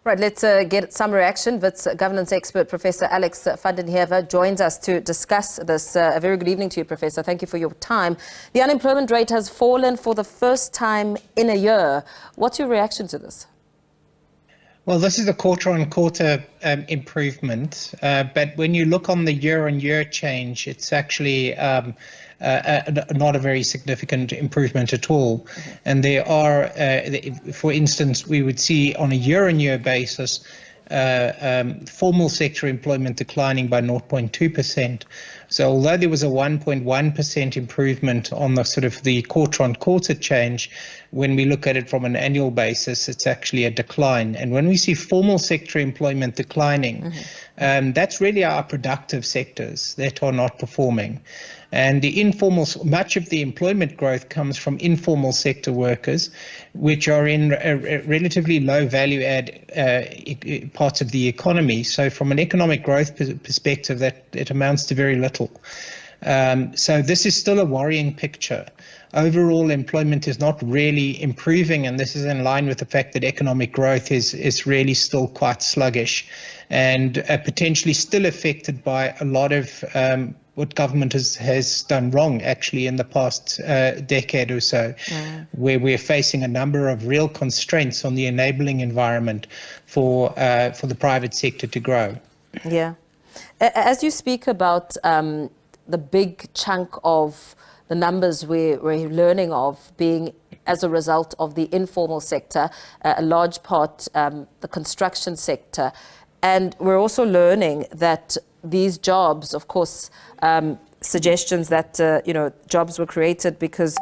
Right, let's get some reaction. Wits Governance expert Professor Alex van den Heever joins us to discuss this. A very good evening to you, Professor. Thank you for your time. The unemployment rate has fallen for the first time in a year. What's your reaction to this? Well, this is a quarter-on-quarter improvement, but when you look on the year-on-year change, it's actually not a very significant improvement at all. And there are, for instance, we would see on a year-on-year basis, formal sector employment declining by 0.2%. So although there was a 1.1% improvement on the sort of the quarter-on-quarter change, when we look at it from an annual basis, it's actually a decline. And when we see formal sector employment declining, that's really our productive sectors that are not performing. And the informal, much of the employment growth comes from informal sector workers, which are in relatively low value add parts of the economy. So from an economic growth perspective, that it amounts to very little. So this is still a worrying picture. Overall employment is not really improving, and this is in line with the fact that economic growth is really still quite sluggish and potentially still affected by a lot of what government has done wrong actually in the past decade or so, where we're facing a number of real constraints on the enabling environment for the private sector to grow. Yeah. As you speak about the big chunk of the numbers we're learning of being as a result of the informal sector, a large part the construction sector, and we're also learning that these jobs, of course, suggestions that jobs were created because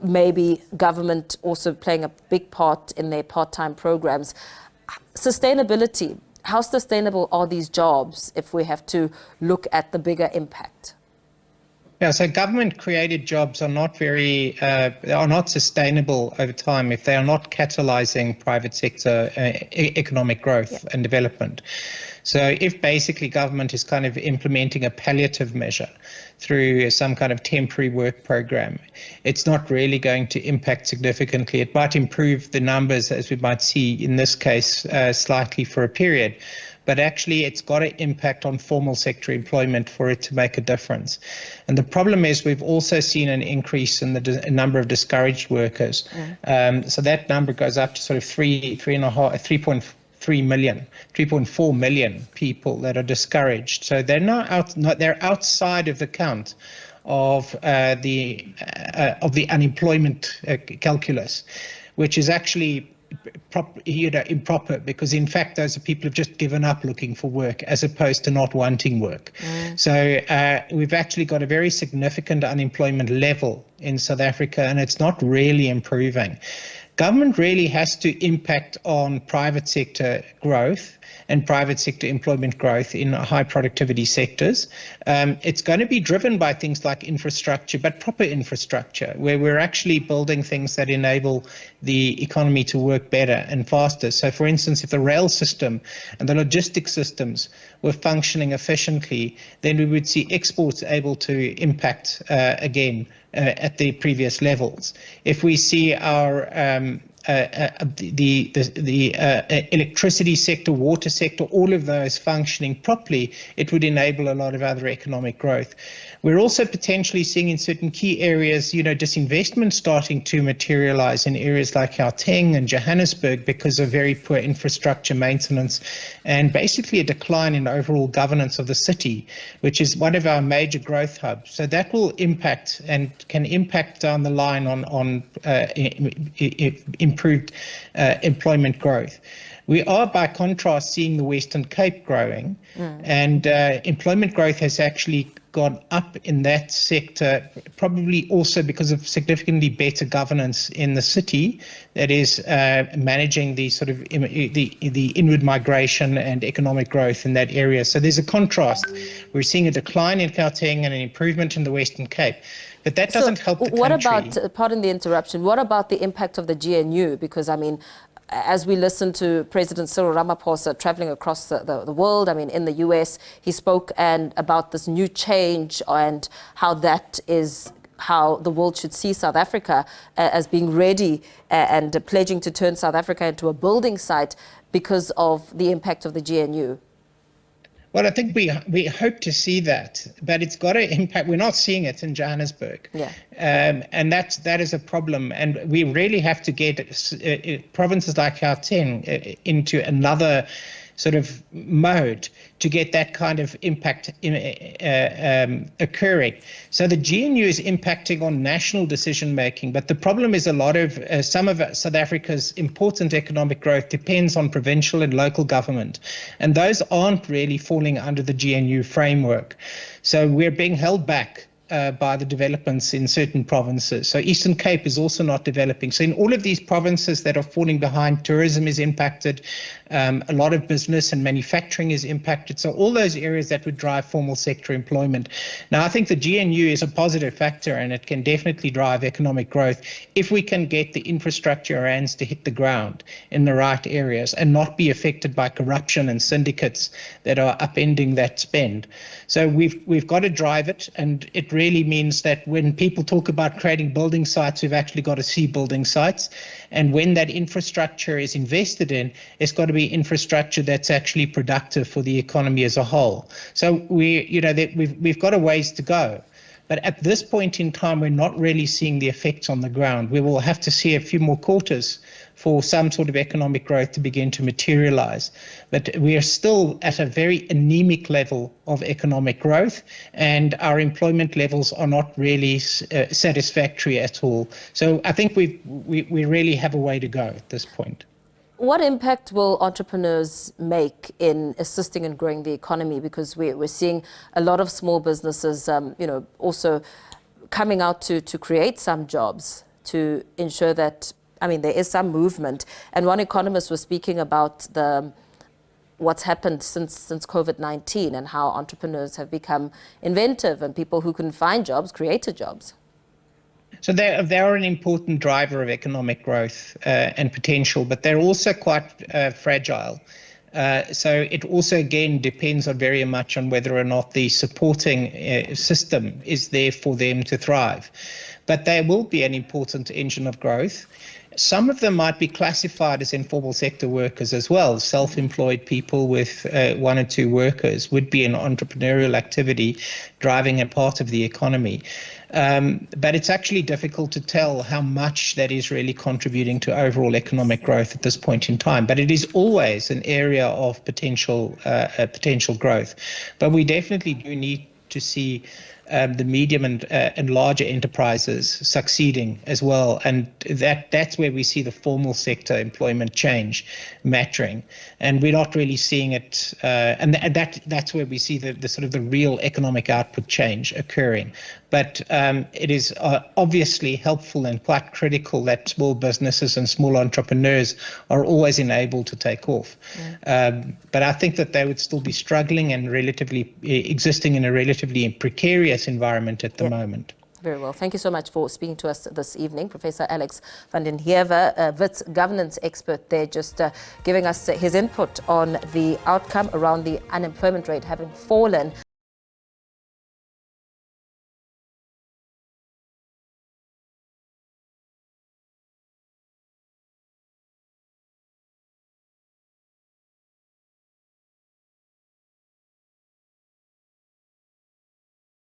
maybe government also playing a big part in their part-time programs. Sustainability, how sustainable are these jobs if we have to look at the bigger impact? Yeah, so government-created jobs are not sustainable over time if they are not catalyzing private sector economic growth and development. So if basically government is kind of implementing a palliative measure through some kind of temporary work program, it's not really going to impact significantly. It might improve the numbers, as we might see in this case, slightly for a period. But actually it's got an impact on formal sector employment for it to make a difference. And the problem is we've also seen an increase in the number of discouraged workers. So that number goes up to sort of 3.4 million people that are discouraged. So they're they're outside of the count of the unemployment calculus, which is actually improper, because in fact those are people who've just given up looking for work as opposed to not wanting work. So we've actually got a very significant unemployment level in South Africa, and it's not really improving. Government really has to impact on private sector growth and private sector employment growth in high productivity sectors. It's going to be driven by things like infrastructure, but proper infrastructure, where we're actually building things that enable the economy to work better and faster. So for instance, if the rail system and the logistics systems were functioning efficiently, then we would see exports able to impact again at the previous levels. If we see our the electricity sector, water sector, all of those functioning properly, it would enable a lot of other economic growth. We're also potentially seeing in certain key areas, disinvestment starting to materialize in areas like Gauteng and Johannesburg because of very poor infrastructure maintenance and basically a decline in overall governance of the city, which is one of our major growth hubs. So that will impact and can impact down the line on improved employment growth. We are, by contrast, seeing the Western Cape growing, and employment growth has actually gone up in that sector, probably also because of significantly better governance in the city that is managing the sort of the inward migration and economic growth in that area. So there's a contrast. We're seeing a decline in Gauteng and an improvement in the Western Cape. But that doesn't help the country. What about, pardon the interruption, what about the impact of the GNU? Because, I mean, as we listen to President Cyril Ramaphosa traveling across the world, I mean, in the US, he spoke about this new change and how that is how the world should see South Africa as being ready and pledging to turn South Africa into a building site. because of the impact of the GNU? Well, I think we hope to see that, but it's got to impact. We're not seeing it in Johannesburg, and that is a problem. And we really have to get provinces like Gauteng into another sort of mode to get that kind of impact occurring. So the GNU is impacting on national decision making, but the problem is a lot of some of South Africa's important economic growth depends on provincial and local government, and those aren't really falling under the GNU framework. So we're being held back by the developments in certain provinces. So Eastern Cape is also not developing. So in all of these provinces that are falling behind, tourism is impacted, a lot of business and manufacturing is impacted. So all those areas that would drive formal sector employment. Now, I think the GNU is a positive factor and it can definitely drive economic growth if we can get the infrastructure arounds to hit the ground in the right areas and not be affected by corruption and syndicates that are upending that spend. So we've got to drive it, and it really means that when people talk about creating building sites, we've actually got to see building sites. And when that infrastructure is invested in, it's got to be infrastructure that's actually productive for the economy as a whole. So we've got a ways to go. But at this point in time, we're not really seeing the effects on the ground. We will have to see a few more quarters for some sort of economic growth to begin to materialize. But we are still at a very anemic level of economic growth, and our employment levels are not really satisfactory at all. So I think we really have a way to go at this point. What impact will entrepreneurs make in assisting and growing the economy? Because we're seeing a lot of small businesses, also coming out to create some jobs to ensure that, there is some movement. And one economist was speaking about what's happened since COVID-19 and how entrepreneurs have become inventive and people who couldn't find jobs created jobs. So they are an important driver of economic growth and potential, but they're also quite fragile. So it also, again, depends on very much on whether or not the supporting system is there for them to thrive. But they will be an important engine of growth. Some of them might be classified as informal sector workers as well. Self-employed people with one or two workers would be an entrepreneurial activity driving a part of the economy. But it's actually difficult to tell how much that is really contributing to overall economic growth at this point in time. But it is always an area of potential growth. But we definitely do need to see the medium and larger enterprises succeeding as well, and that's where we see the formal sector employment change mattering, and we're not really seeing it, and that's where we see the sort of the real economic output change occurring. But it is obviously helpful and quite critical that small businesses and small entrepreneurs are always enabled to take off. But I think that they would still be struggling and existing in a relatively precarious environment at the moment. Very well. Thank you so much for speaking to us this evening. Professor Alex van den Heever, Wits Governance expert there, just giving us his input on the outcome around the unemployment rate having fallen.